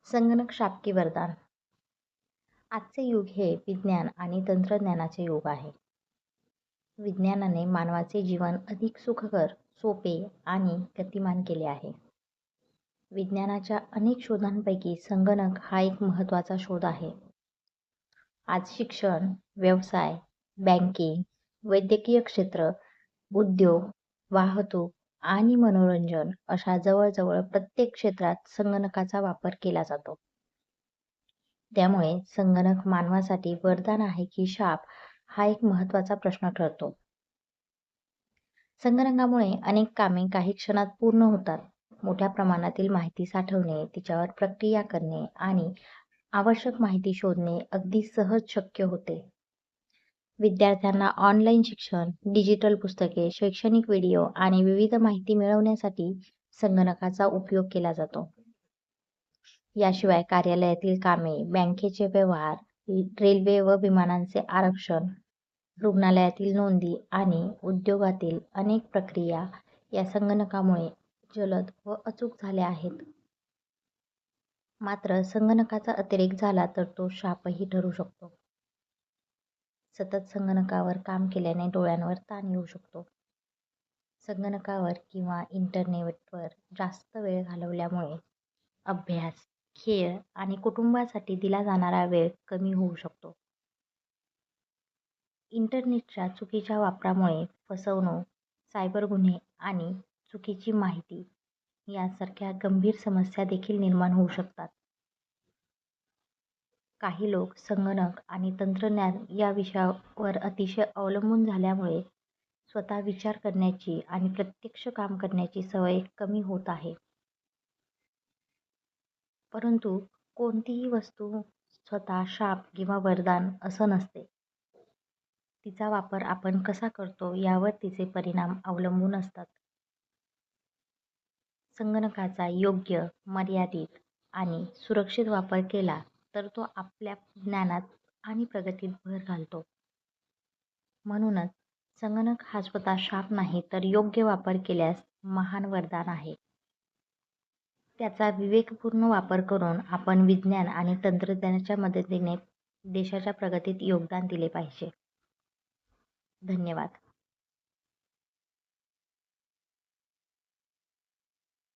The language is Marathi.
संगणक शाप की वरदान. आजचे युग हे विज्ञान आणि तंत्रज्ञानाचे युग आहे. विज्ञानाने मानवाचे जीवन अधिक सुखकर, सोपे आणि गतिमान केले आहे. विज्ञानाच्या अनेक शोधांपैकी संगणक हा एक महत्त्वाचा शोध आहे. आज शिक्षण, व्यवसाय, बँकिंग, वैद्यकीय क्षेत्र, उद्योग, वाहतूक आणि मनोरंजन अशा जवळजवळ प्रत्येक क्षेत्रात संगणकाचा वापर केला जातो. त्यामुळे संगणक मानवासाठी वरदान आहे की शाप हा एक महत्त्वाचा प्रश्न ठरतो. संगणकामुळे अनेक कामे काही क्षणात पूर्ण होतात. मोठ्या प्रमाणातील माहिती साठवणे, तिच्यावर प्रक्रिया करणे आणि आवश्यक माहिती शोधणे अगदी सहज शक्य होते. विद्यार्थ्यांना ऑनलाईन शिक्षण, डिजिटल पुस्तके, शैक्षणिक व्हिडिओ आणि विविध माहिती मिळवण्यासाठी संगणकाचा उपयोग केला जातो. याशिवाय कार्यालयातील कामे, बँकेचे व्यवहार, रेल्वे व विमानांचे आरक्षण, रुग्णालयातील नोंदी आणि उद्योगातील अनेक प्रक्रिया या संगणकामुळे जलद व अचूक झाल्या आहेत. मात्र संगणकाचा अतिरेक झाला तर तो शापही ठरू शकतो. सतत संगणकावर काम केल्याने डोळ्यांवर ताण येऊ शकतो. संगणकावर किंवा इंटरनेटवर जास्त वेळ घालवल्यामुळे अभ्यास, खेळ आणि कुटुंबासाठी दिला जाणारा वेळ कमी होऊ शकतो. इंटरनेटच्या चुकीच्या वापरामुळे फसवणूक, सायबर गुन्हे आणि चुकीची माहिती यासारख्या गंभीर समस्या देखील निर्माण होऊ शकतात. काही लोक संगणक आणि तंत्रज्ञान या विषयावर अतिशय अवलंबून झाल्यामुळे स्वतः विचार करण्याची आणि प्रत्यक्ष काम करण्याची सवय कमी होत आहे. परंतु कोणतीही वस्तू स्वतः शाप किंवा वरदान असं नसते. तिचा वापर आपण कसा करतो यावर तिचे परिणाम अवलंबून असतात. संगणकाचा योग्य, मर्यादित आणि सुरक्षित वापर केला तर तो आपल्या ज्ञानात आणि प्रगतीत भर घालतो. म्हणूनच संगणक हा स्वतः शाप नाही तर योग्य वापर केल्यास महान वरदान आहे. त्याचा विवेकपूर्ण वापर करून आपण विज्ञान आणि तंत्रज्ञानाच्या मदतीने देशाच्या प्रगतीत योगदान दिले पाहिजे. धन्यवाद.